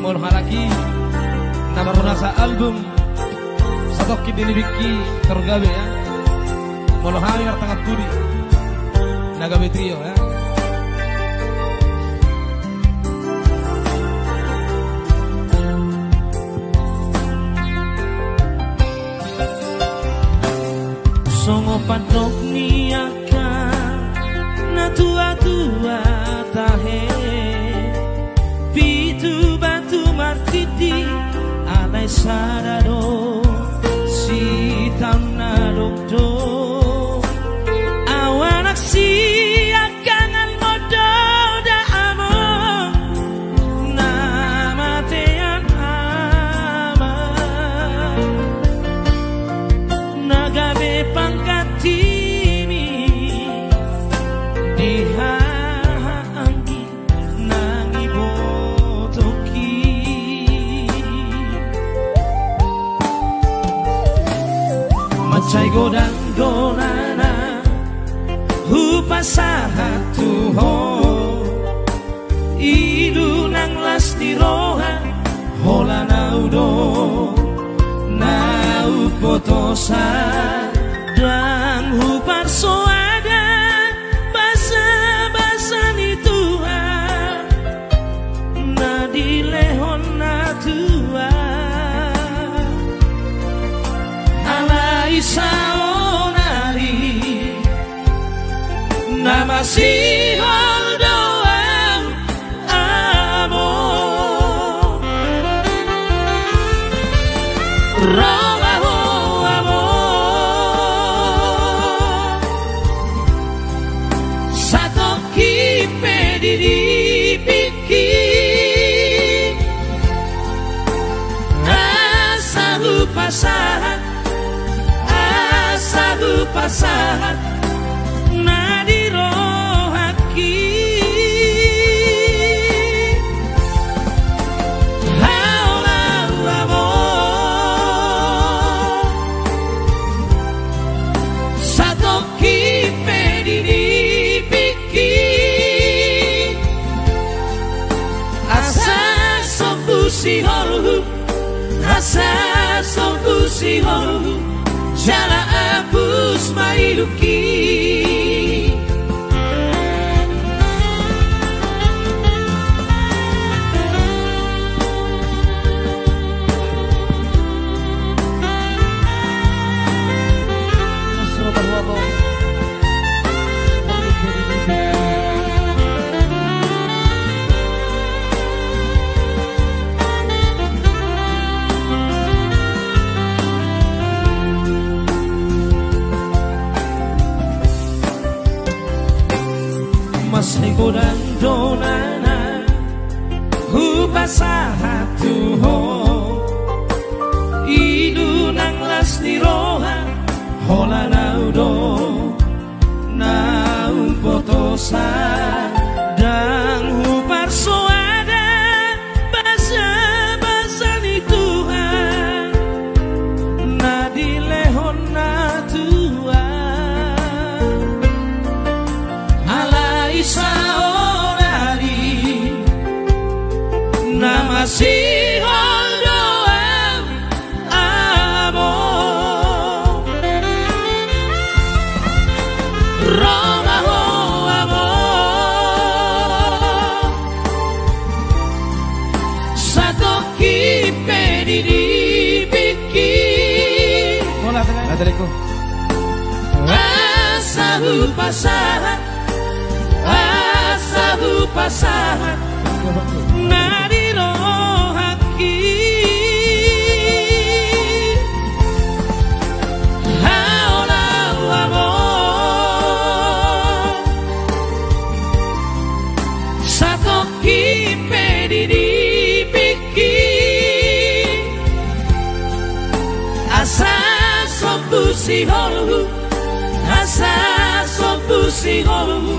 Mol halaki nama rasa album satu kini dibiki tergawe ya. Mol hari tengah turi nagabe trio ya. Songo patok niaka na tua-tua tahe pitu batu martiti alai sarado si tanadokdo awanak si akangan modo da amo nama tean ama nagabe pangkatimi dihangi nangi botoki macai godang donana hupasahatu ho idu nang lasti roha hola naudo nau potosa dan hupar soada basa-basa ni Tuhan na dilehon na tua alai saonari nama si holdoang amo Romaho amo satu kipe dipiki asahu pasahan nadirohaki haulau amo satu kipe dipiki asa sobusi holu asa sobusi holu jala abus mailuki mas lingkuran donana hupasahatu ho idu nang lasti roha hola naudo naum potosa dan hupar soada basa-basa ni Tuhan na dilehon na tua saudari nama si holdoang amo Romaho amo satu kipe dipiki asahu pasahan pasahan nadirohaki haulau amo satu kipe dipiki asa sobusi holu asa sobusi holu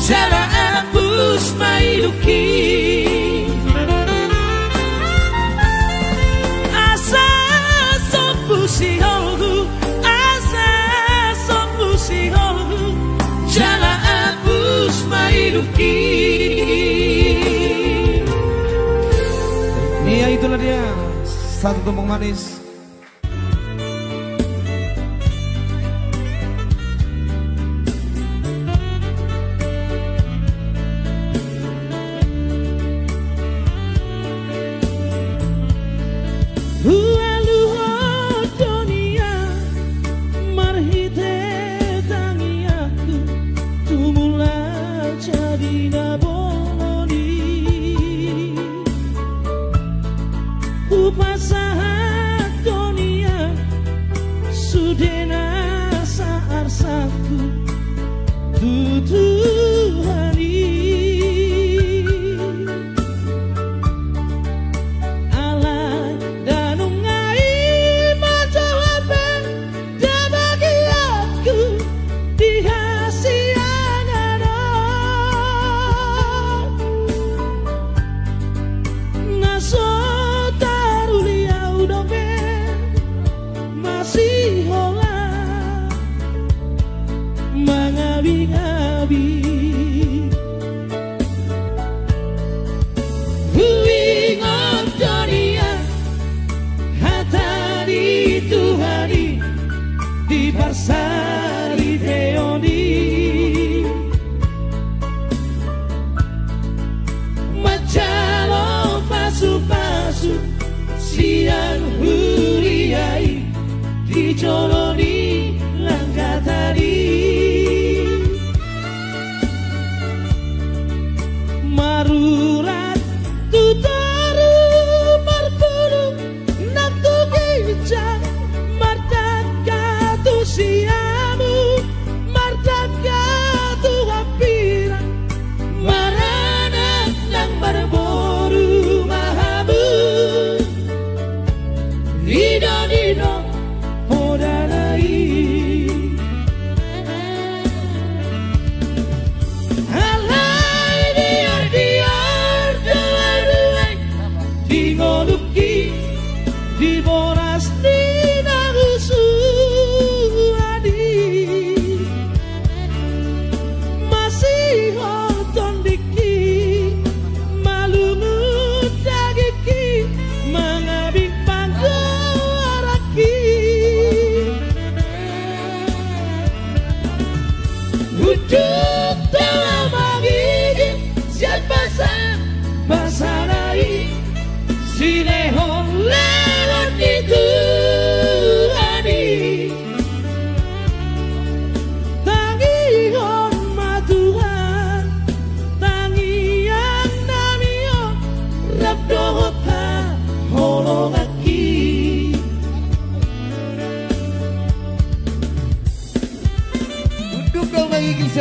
jala abus mailuki asa sobusi holu asa sobusi holu jala abus mailuki adalah dia, satu tumpeng manis.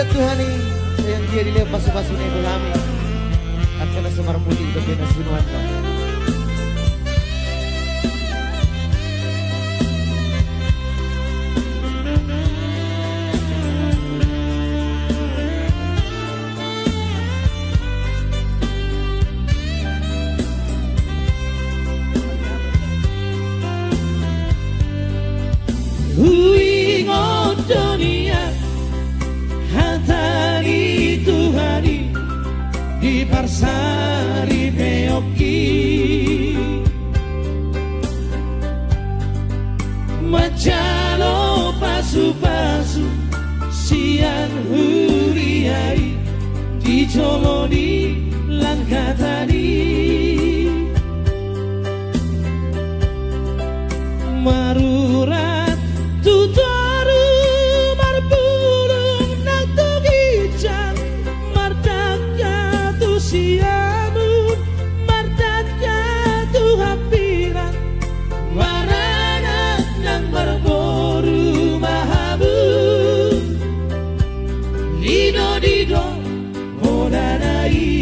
Tuhani yang dia dilihat pasu-pasu nego kami akan semar putih bagian nasinuan kami. Di parsari beoki Majalo pasu-pasu siang huriai di joloni langkah tadi marurat tutaru marbulung nang tugijang mardaka tu siamu mardaka tu hapiran warana nang marboru mahabu lido dido modanai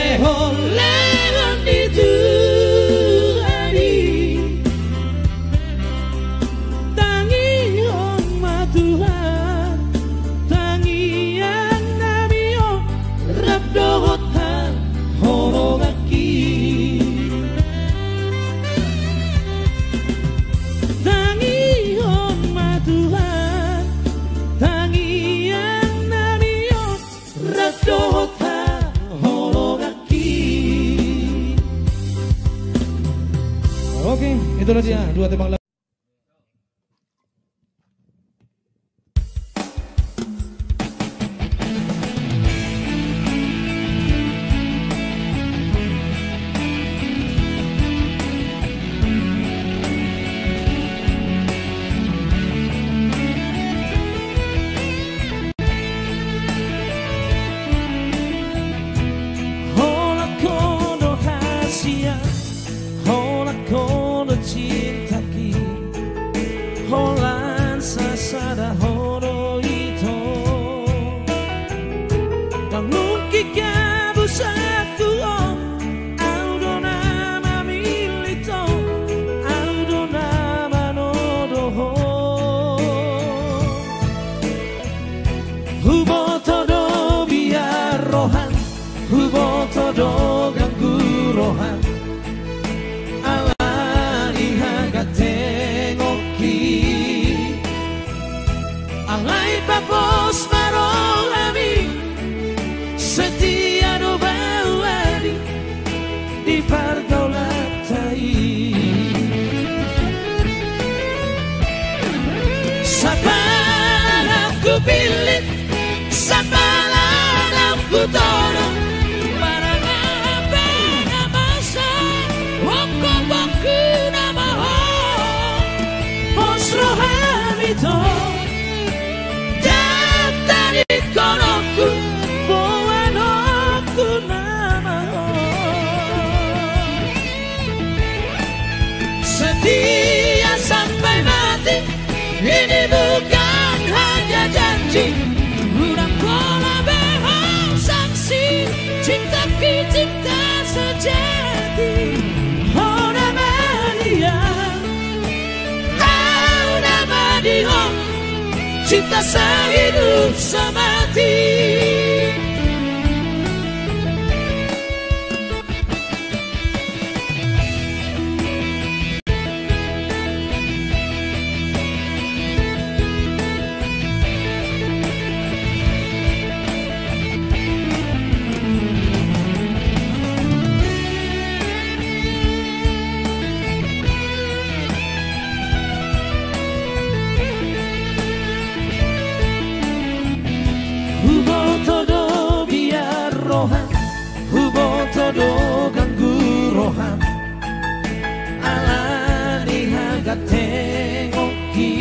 leho-lehon itu hari tangi hormat Tuhan tangi yang namio rabdohotan horogaki tangi hormat Tuhan tangi yang namio rabdohotan horogaki. Oke, itulah dia dua tembang lagu. Hola kono hasia, hola kono cinta ki, holan sasada horo ito. Dan mungkin kamu satu audo nama milito, audo nama nodoho. Hubo todo biar rohan, hubo todo ganggu rohan. Alai hagatengoki, alai babos marolami, setia no bawari di pergaulatai. Sabaran aku pilih, sabaran aku tolong. Setia sampai mati, ini bukan hanya janji, udah pola behang saksi, cinta ki cinta sejati. Oh nama dia, oh nama dia, cinta sehidup semati. Hubo todo biar rohan, hubo todo ganggu rohan. Alani hagatengoki,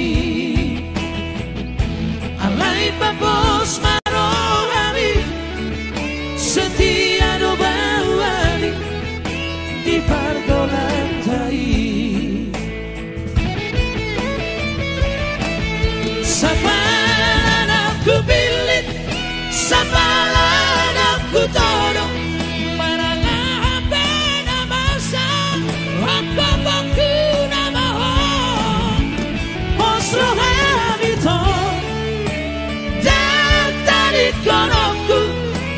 alai babos marolami, setia no bawali di pergaulantai. Sabaran aku pilih, sabaran aku tolong. Marangahapin na masa, ako baku na mahal. Osrohan ito, dagdarit konoku,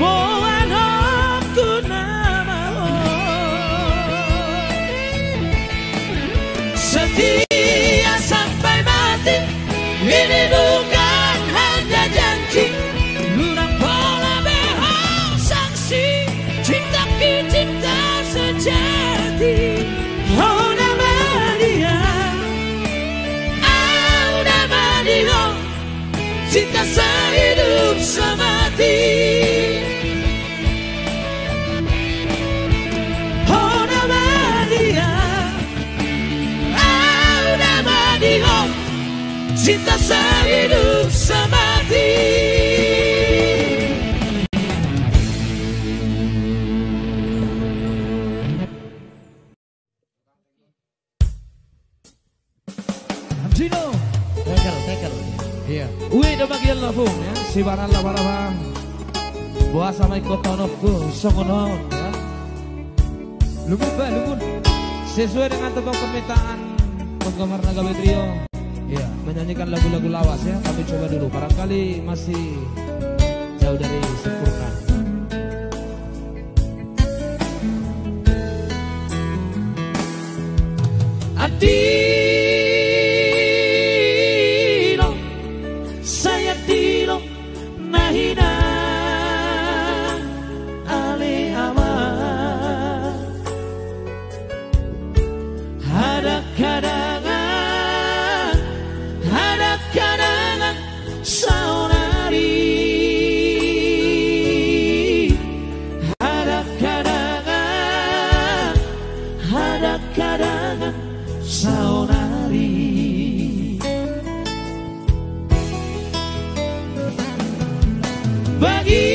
buwan ako na mahal. Setia sampai mati, ini bukan hanya janji, udah pola behang saksi, cinta ki cinta sejati. Oh nama dia, cinta sehidup semati. Oh nama dia, cinta sehidup semati. Amjino, tekel. iya. Udah bagian lah bung ya, si baran lah barang. Buat sama ikut tonokku, songonon ya. Lumun Pak, lumun. Sesuai dengan tempat permintaan penggemar Nagabe Trio, ya, menyanyikan lagu-lagu lawas ya. Kami coba dulu, barangkali masih jauh dari sempurna. Adilo, saya tilo, nahina, ale ama, ada kadangan, saunari, ada kadangan, saunari. Bagia,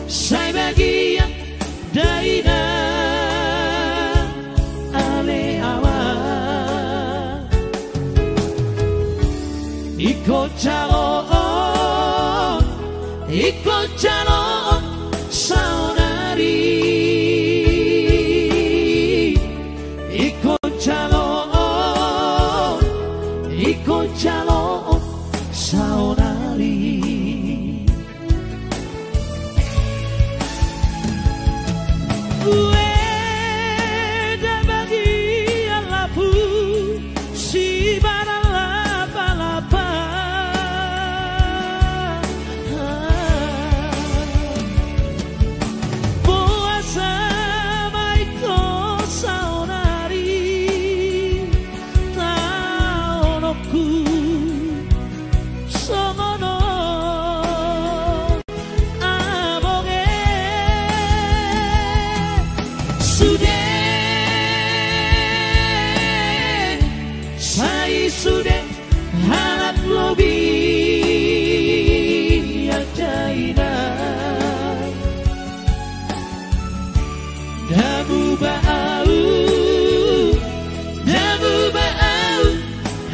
saya bagia, daina, ale awa, ikut calon, saunari. Ikut calon, saunari. Ueda bagia lapu, si barang lapa-lapa. Puasa maiko saunari, taonoku somono abonge sude, sai sude halat lobi ajaina, dabu ba'au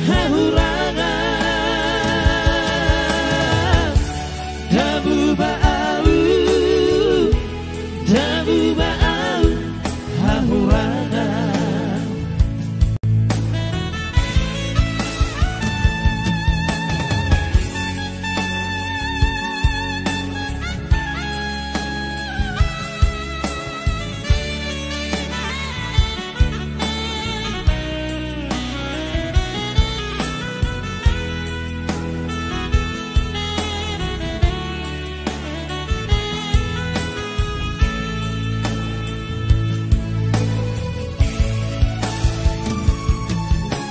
hahurangan, dabu ba'au hahurangan.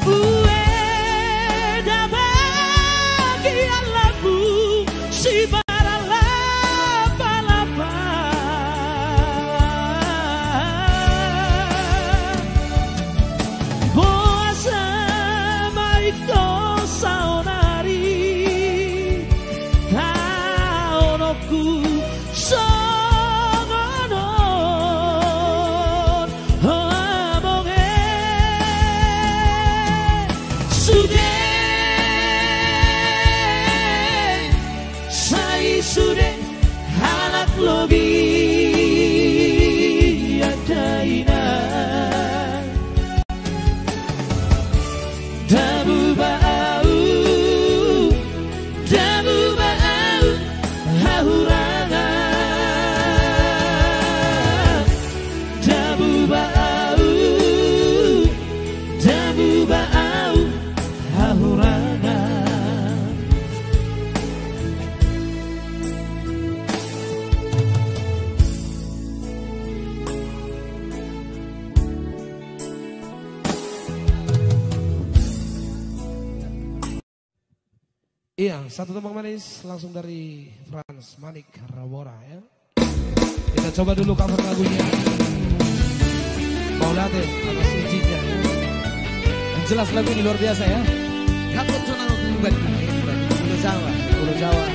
Ueda bagia labu, si barang lapa-lapa. Puasa maiko saunari, taonoku somono abonge sude, sai sude halat lobi adaina, dabu ba'au hahurangan, dabu ba'au hahurangan. Iya, satu tembang manis langsung dari Franz Manik Rawora ya. Kita coba dulu cover lagunya. Mau lihat atas izinnya ya. Yang jelas lagu ini luar biasa ya. Kapot sonang kembali, Pulau Jawa, Pulau Jawa.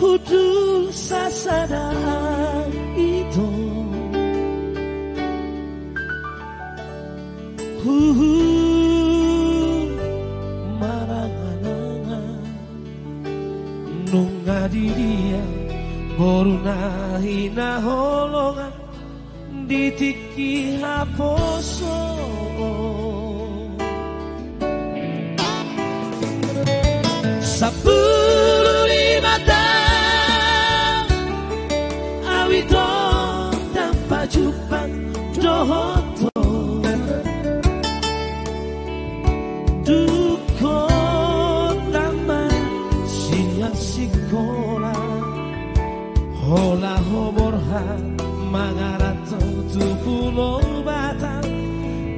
kudul sasadaan itu maranganangan nunga di dia boruna hina holongan ditiki haposo Sepuluh lima tahun awito tanpa jumpa dohoto duko taman siang sikola hola hoborha mangarato tu pulau Batam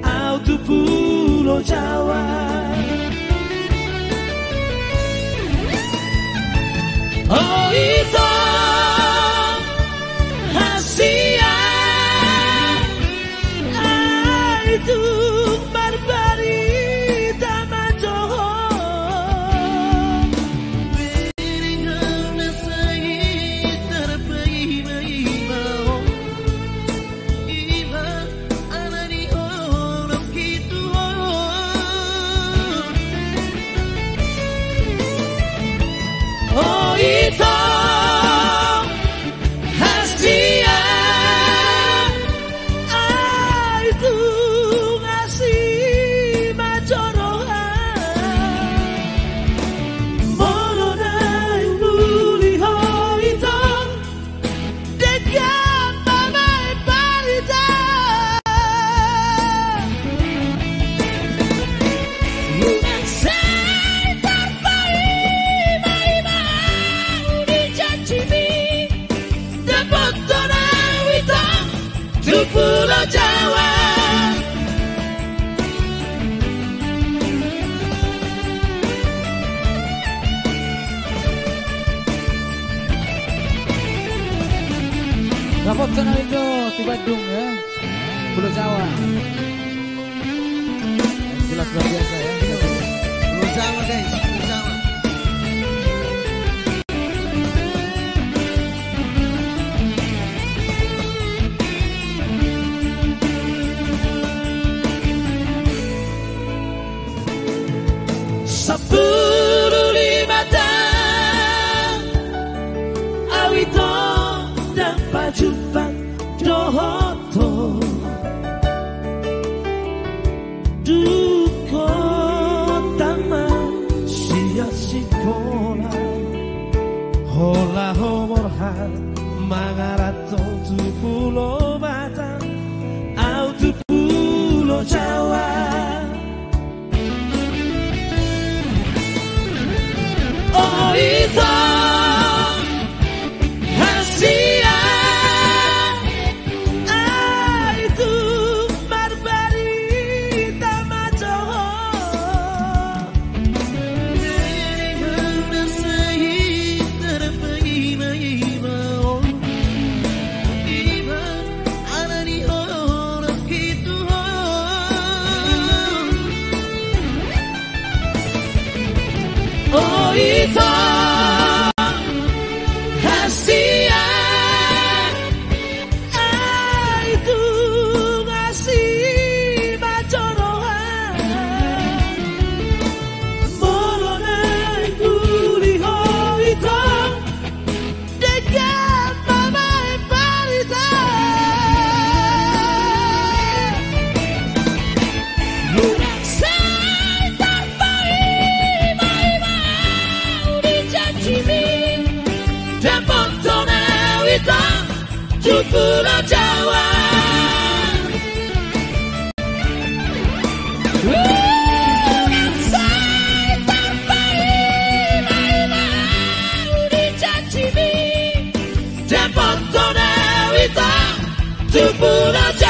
au tu pulau Jawa oh itu hasia itu barbarita majoho beringan nasai terbaima ima anani orang gitu oh itu hasia itu ngasih macorohan moronai luli itu dekat mamai parita lunak saya terbaik Pulau Jawa Rapot sana itu di Bandung ya, Pulau Jawa. Jelas luar biasa ya. Pulau Jawa guys, Pulau Jawa. Sepuluh lima tahun awito tanpa jumpa dohoto duko taman sia sikola hola homorha mangarato tu pulau Batam au tu pulau Jawa oh itu hasia itu barbarita majoho benar saya terbaima ima anani orang gitu oh itu hasia itu ngasih macorohan moronai kuliho itu dekat mamai parita lunak saya terbaik dan pontona wita tu Pulau Jawa saya terbaik janji dan pontona wita tu Pulau Jawa